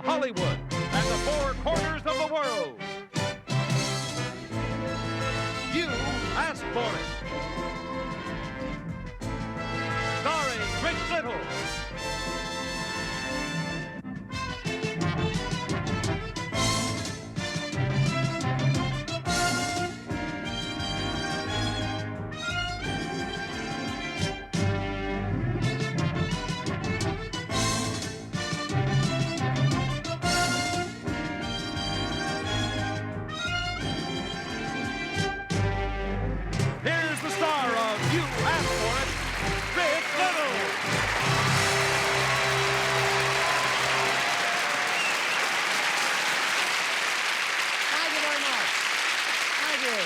Hollywood and the four corners of the world. You asked for it. Starring Rick Little. Here's the star of You Asked For It, Rick Little. Thank you very much. Thank you.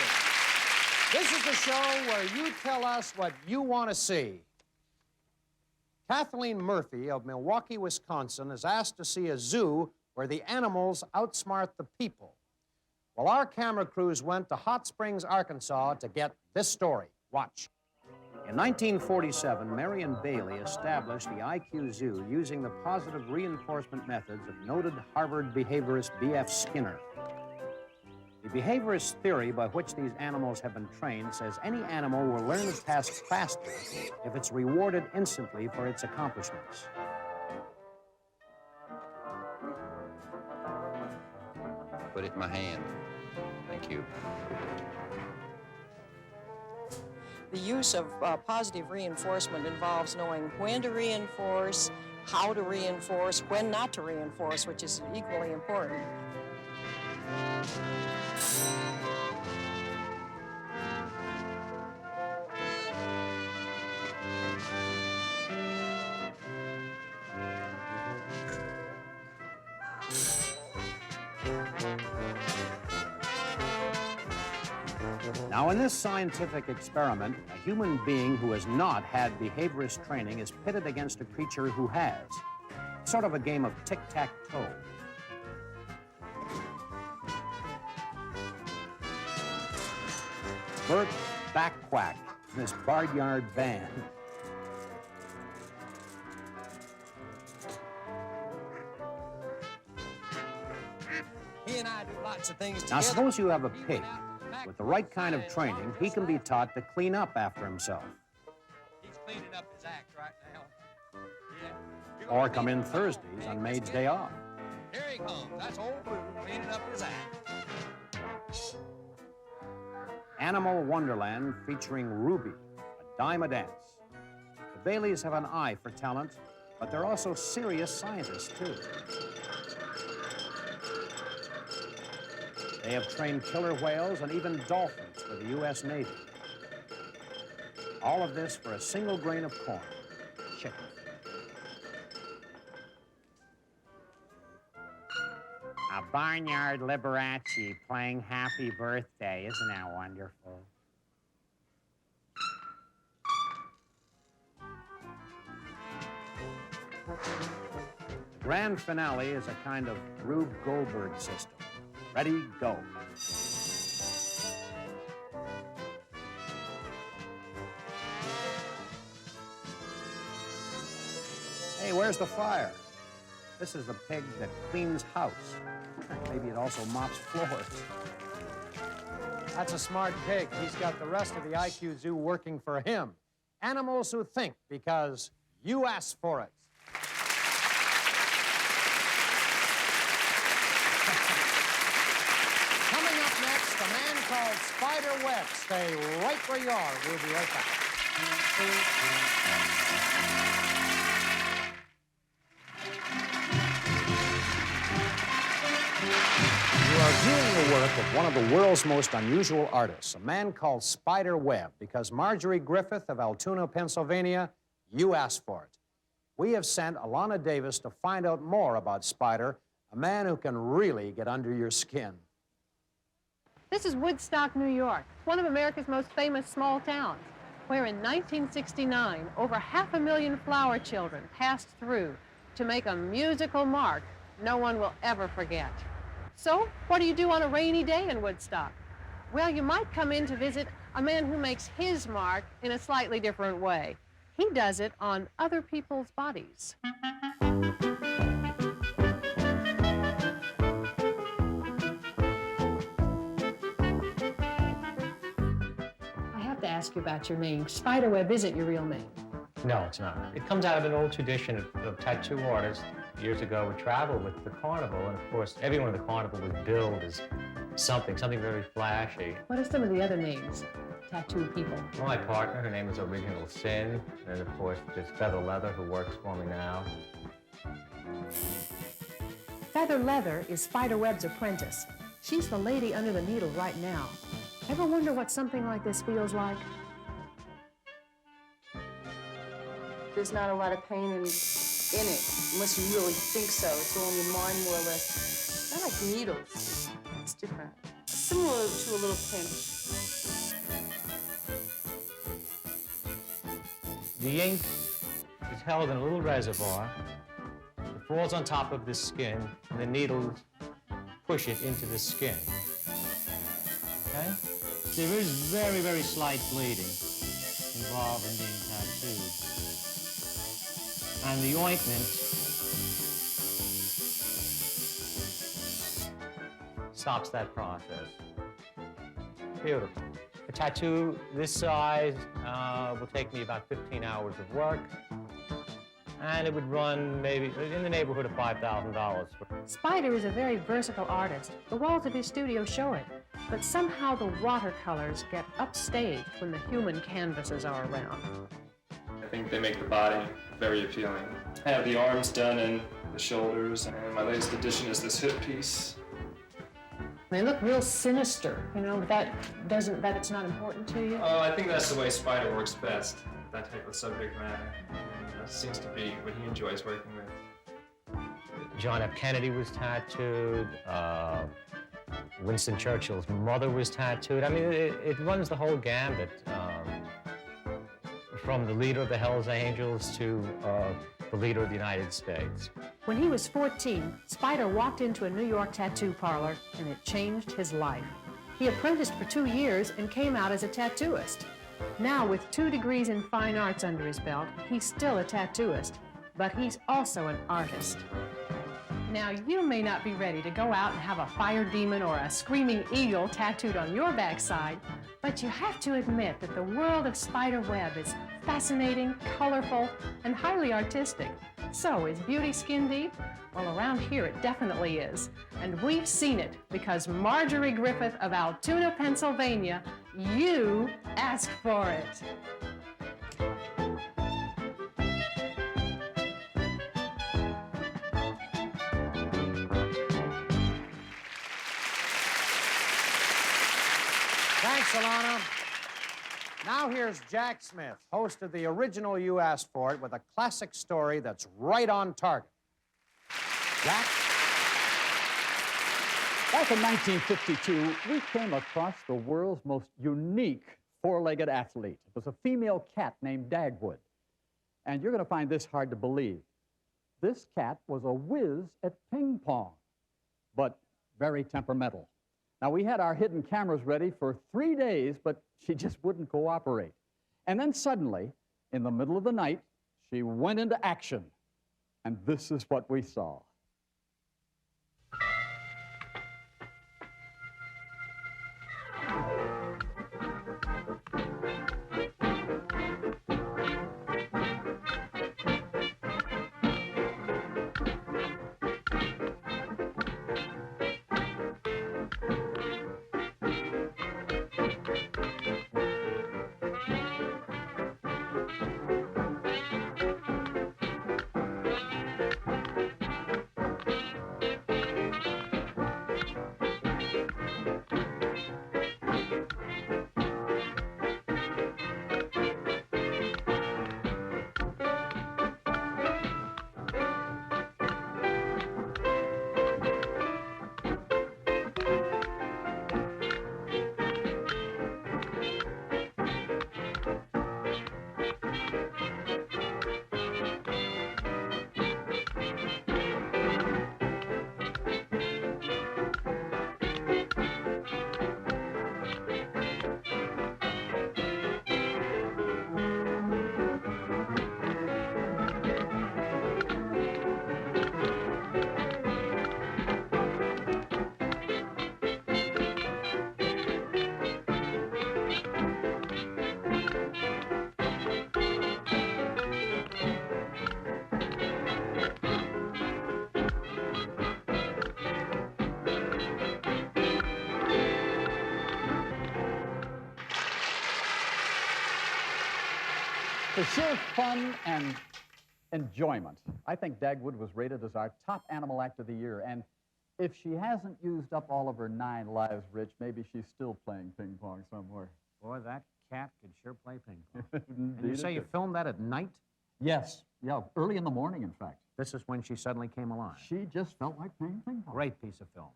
This is the show where you tell us what you want to see. Kathleen Murphy of Milwaukee, Wisconsin, is asked to see a zoo where the animals outsmart the people. Well, our camera crews went to Hot Springs, Arkansas to get this story. Watch. In 1947, Marion Bailey established the IQ Zoo using the positive reinforcement methods of noted Harvard behaviorist B.F. Skinner. The behaviorist theory by which these animals have been trained says any animal will learn a task faster if it's rewarded instantly for its accomplishments. Put it in my hand. Thank you. The use of positive reinforcement involves knowing when to reinforce, how to reinforce, when not to reinforce, which is equally important. Now, in this scientific experiment, a human being who has not had behaviorist training is pitted against a creature who has. Sort of a game of tic-tac-toe. Bert Backquack in his barnyard band. He and I do lots of things together. Now, suppose you have a pig. With the right kind of training, he can be taught to clean up after himself. He's cleaning up his act right now. Yeah. Or come in Thursdays on Maid's Day Off. Here he comes. That's old Boo cleaning up his act. Animal Wonderland featuring Ruby, a dime a dance. The Baileys have an eye for talent, but they're also serious scientists, too. They have trained killer whales and even dolphins for the U.S. Navy. All of this for a single grain of corn, chicken. A barnyard Liberace playing Happy Birthday. Isn't that wonderful? The grand finale is a kind of Rube Goldberg system. Ready, go. Hey, where's the fire? This is the pig that cleans house. Maybe it also mops floors. That's a smart pig. He's got the rest of the IQ Zoo working for him. Animals who think because you asked for it. Coming up next, a man called Spider Webb. Stay right where you are. We'll be right back. You are viewing the work of one of the world's most unusual artists, a man called Spider Webb, because Marjorie Griffith of Altoona, Pennsylvania, you asked for it. We have sent Alana Davis to find out more about Spider, a man who can really get under your skin. This is Woodstock, New York, one of America's most famous small towns, where in 1969, over 500,000 flower children passed through to make a musical mark no one will ever forget. So, what do you do on a rainy day in Woodstock? Well, you might come in to visit a man who makes his mark in a slightly different way. He does it on other people's bodies. to ask you about your name. Spider Webb isn't your real name. No, it's not. It comes out of an old tradition of tattoo artists. Years ago would travel with the carnival, and of course, everyone at the carnival was billed as something very flashy. What are some of the other names? Tattoo people. Well, my partner, her name is Original Sin, and of course, there's Feather Leather, who works for me now. Feather Leather is Spider Webb's apprentice. She's the lady under the needle right now. Ever wonder what something like this feels like? There's not a lot of pain in it, unless you really think so. It's all in your mind, more or less. Not like needles. It's different. Similar to a little pinch. The ink is held in a little reservoir. It falls on top of the skin, and the needles push it into the skin. Okay? There is very slight bleeding involved in being tattooed. And the ointment stops that process. Beautiful. A tattoo this size will take me about 15 hours of work, and it would run maybe in the neighborhood of $5,000. Spider is a very versatile artist. The walls of his studio show it. But somehow the watercolors get upstaged when the human canvases are around. I think they make the body very appealing. I have the arms done and the shoulders, and my latest addition is this hip piece. They look real sinister, you know, but it's not important to you? I think that's the way Spider works best, that type of subject matter. And that seems to be what he enjoys working with. John F. Kennedy was tattooed. Winston Churchill's mother was tattooed. I mean, it runs the whole gambit, from the leader of the Hells Angels to the leader of the United States. When he was 14, Spider walked into a New York tattoo parlor, and it changed his life. He apprenticed for 2 years and came out as a tattooist. Now, with 2 degrees in fine arts under his belt, he's still a tattooist, but he's also an artist. Now, you may not be ready to go out and have a fire demon or a screaming eagle tattooed on your backside, but you have to admit that the world of Spider Webb is fascinating, colorful, and highly artistic. So, is beauty skin deep? Well, around here it definitely is. And we've seen it because Marjorie Griffith of Altoona, Pennsylvania, you asked for it. Thanks, Alana. Now here's Jack Smith, host of the original You Asked For It, with a classic story that's right on target. Jack? Back in 1952, we came across the world's most unique four-legged athlete. It was a female cat named Dagwood. And you're going to find this hard to believe. This cat was a whiz at ping pong, but very temperamental. Now, we had our hidden cameras ready for 3 days, but she just wouldn't cooperate. And then suddenly, in the middle of the night, she went into action. And this is what we saw. For sheer fun and enjoyment, I think Dagwood was rated as our top animal act of the year. And if she hasn't used up all of her 9 lives, Rich, maybe she's still playing ping pong somewhere. Boy, that cat could sure play ping pong. And you Indeed say it you could. filmed that at night? Yes. Yeah, early in the morning, in fact. This is when she suddenly came alive. She just felt like playing ping pong. Great piece of film.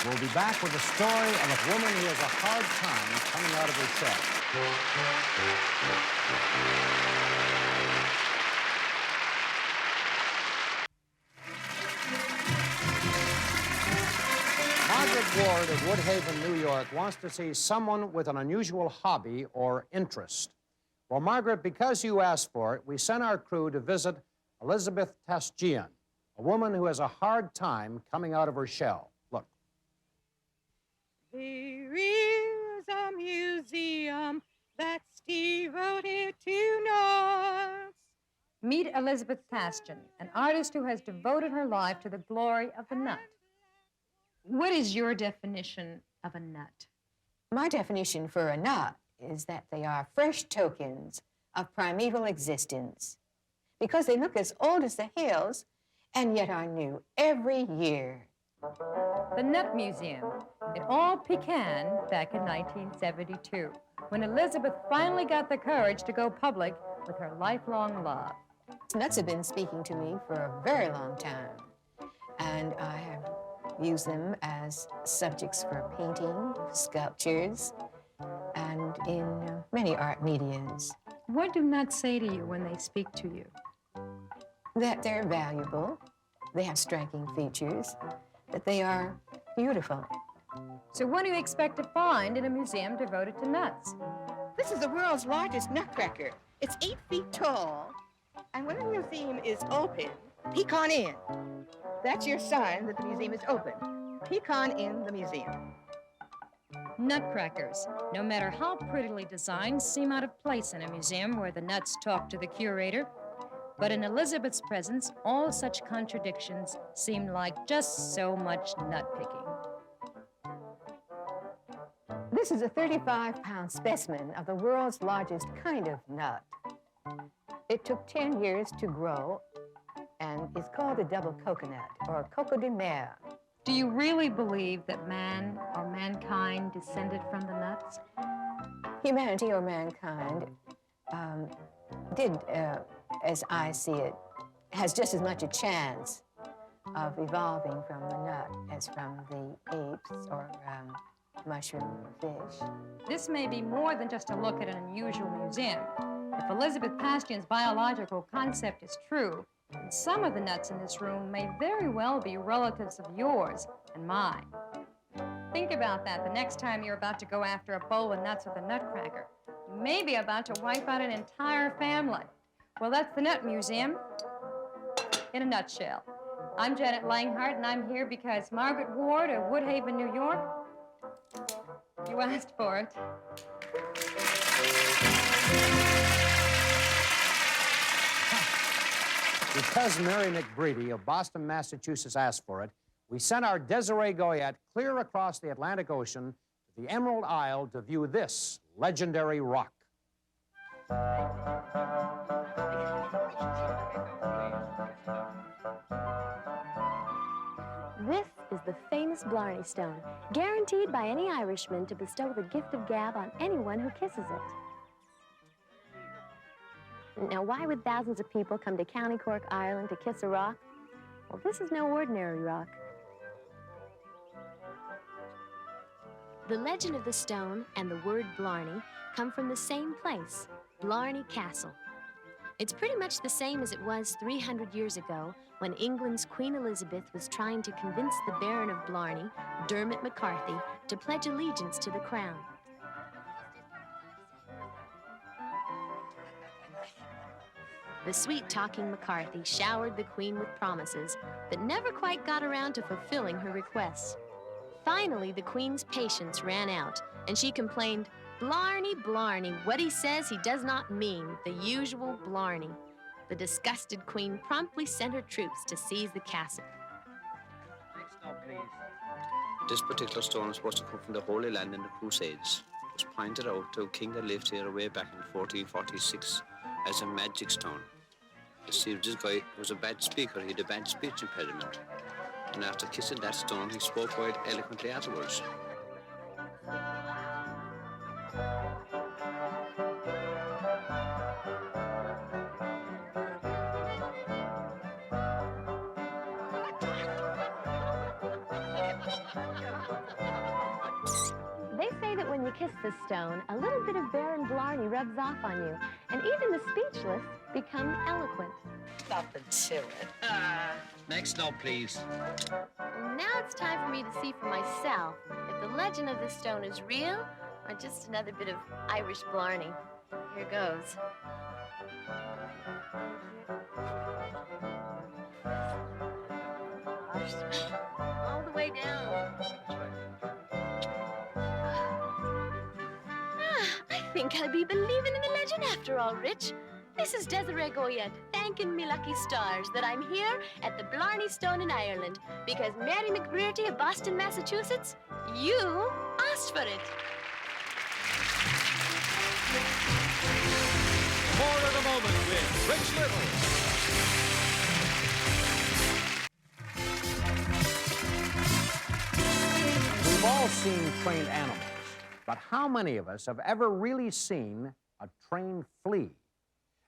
We'll be back with the story of a woman who has a hard time coming out of her shell. Margaret Ward of Woodhaven, New York, wants to see someone with an unusual hobby or interest. Well, Margaret, because you asked for it, we sent our crew to visit Elizabeth Tasjian, a woman who has a hard time coming out of her shell. Look. There is a museum that's devoted to nuts. Meet Elizabeth Tasjian, an artist who has devoted her life to the glory of the nut. What is your definition of a nut? My definition for a nut is that they are fresh tokens of primeval existence because they look as old as the hills and yet are new every year. The Nut Museum. It all began back in 1972, when Elizabeth finally got the courage to go public with her lifelong love. Nuts have been speaking to me for a very long time, and I have used them as subjects for painting, sculptures, and in many art mediums. What do nuts say to you when they speak to you? That they're valuable, they have striking features, that they are beautiful. So what do you expect to find in a museum devoted to nuts? This is the world's largest nutcracker. It's 8 feet tall. And when the museum is open, peek on in. That's your sign that the museum is open. Peek on in the museum. Nutcrackers, no matter how prettily designed, seem out of place in a museum where the nuts talk to the curator. But in Elizabeth's presence, all such contradictions seem like just so much nut-picking. This is a 35-pound specimen of the world's largest kind of nut. It took 10 years to grow and is called a double coconut, or coco de mer. Do you really believe that man or mankind descended from the nuts? Humanity or mankind did, as I see it, has just as much a chance of evolving from the nut as from the apes or mushroom fish. This may be more than just a look at an unusual museum. If Elizabeth Tasjian's biological concept is true, then some of the nuts in this room may very well be relatives of yours and mine. Think about that the next time you're about to go after a bowl of nuts with a nutcracker. You may be about to wipe out an entire family. Well, that's the Nut Museum in a nutshell. I'm Janet Langhart, and I'm here because Margaret Ward of Woodhaven, New York, you asked for it. Because Mary McBreedy of Boston, Massachusetts asked for it, we sent our Desiree Goyette clear across the Atlantic Ocean to the Emerald Isle to view this legendary rock. This is the famous Blarney Stone, guaranteed by any Irishman to bestow the gift of gab on anyone who kisses it. Now, why would thousands of people come to County Cork, Ireland to kiss a rock? Well, this is no ordinary rock. The legend of the stone and the word Blarney come from the same place, Blarney Castle. It's pretty much the same as it was 300 years ago when England's Queen Elizabeth was trying to convince the Baron of Blarney, Dermot McCarthy, to pledge allegiance to the crown. The sweet-talking McCarthy showered the Queen with promises, but never quite got around to fulfilling her requests. Finally, the Queen's patience ran out, and she complained, "Blarney, Blarney, what he says he does not mean, the usual Blarney." The disgusted Queen promptly sent her troops to seize the castle. This particular stone is supposed to come from the Holy Land in the Crusades. was pointed out to a king that lived here way back in 1446 as a magic stone. You see, this guy was a bad speaker. He had a bad speech impediment. And after kissing that stone, he spoke quite eloquently afterwards. They say that when you kiss the stone, a little bit of Baron Blarney rubs off on you, and even the speechless become eloquent. Nothing to it. Next note, please. Now it's time for me to see for myself if the legend of the stone is real or just another bit of Irish Blarney. Here goes. All the way down. I think I'll be believing in the legend after all, Rich. This is Desiree Goyette, thanking me lucky stars that I'm here at the Blarney Stone in Ireland because Mary McBrearty of Boston, Massachusetts, you asked for it. More of the moment with Rich Little. We've all seen trained animals, but how many of us have ever really seen a trained flea?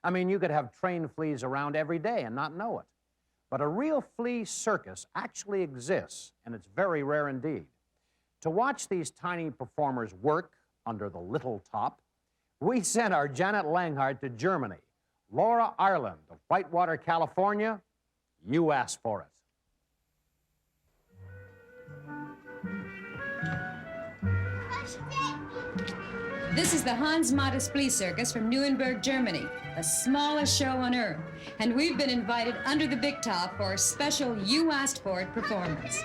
I mean, you could have trained fleas around every day and not know it. But a real flea circus actually exists, and it's very rare indeed. To watch these tiny performers work under the little top, we sent our Janet Langhart to Germany. Laura Ireland of Whitewater, California, you asked for it. This is the Hans Mattes Flea Circus from Nuremberg, Germany, the smallest show on earth. And we've been invited under the big top for a special You Asked For It performance.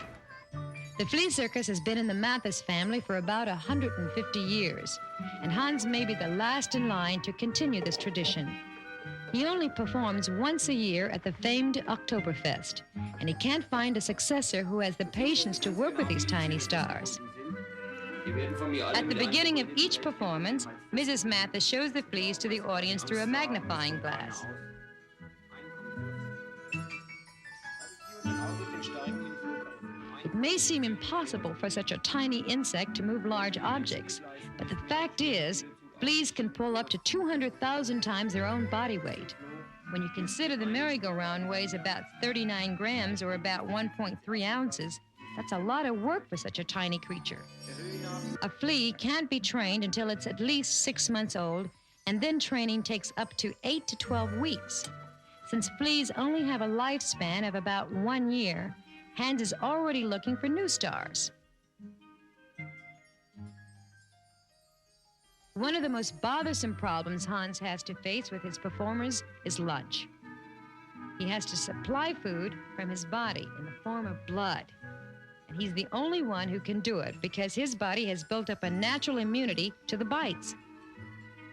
The Flea Circus has been in the Mattes family for about 150 years, and Hans may be the last in line to continue this tradition. He only performs once a year at the famed Oktoberfest, and he can't find a successor who has the patience to work with these tiny stars. At the beginning of each performance, Mrs. Mattes shows the fleas to the audience through a magnifying glass. It may seem impossible for such a tiny insect to move large objects, but the fact is, fleas can pull up to 200,000 times their own body weight. When you consider the merry-go-round weighs about 39 grams or about 1.3 ounces, that's a lot of work for such a tiny creature. A flea can't be trained until it's at least 6 months old, and then training takes up to 8 to 12 weeks. Since fleas only have a lifespan of about 1 year, Hans is already looking for new stars. One of the most bothersome problems Hans has to face with his performers is lunch. He has to supply food from his body in the form of blood. And he's the only one who can do it because his body has built up a natural immunity to the bites.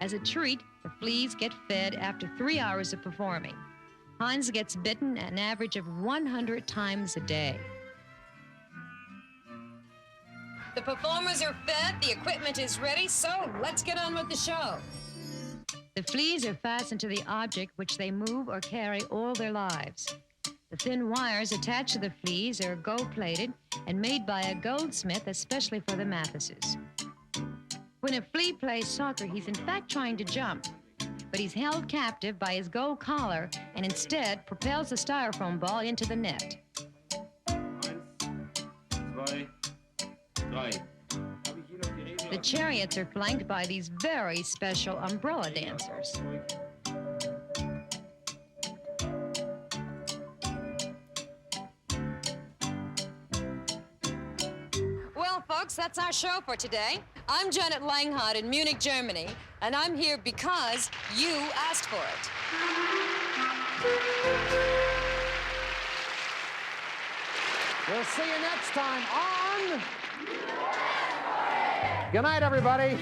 As a treat, the fleas get fed after 3 hours of performing. Hans gets bitten an average of 100 times a day. The performers are fed, the equipment is ready, so let's get on with the show. The fleas are fastened to the object which they move or carry all their lives. The thin wires attached to the fleas are gold-plated and made by a goldsmith especially for the Matteses. When a flea plays soccer, he's in fact trying to jump, but he's held captive by his gold collar and instead propels the styrofoam ball into the net. 1, 2, 3. The chariots are flanked by these very special umbrella dancers. Well, folks, that's our show for today. I'm Janet Langhart in Munich, Germany, and I'm here because you asked for it. We'll see you next time on... Good night, everybody.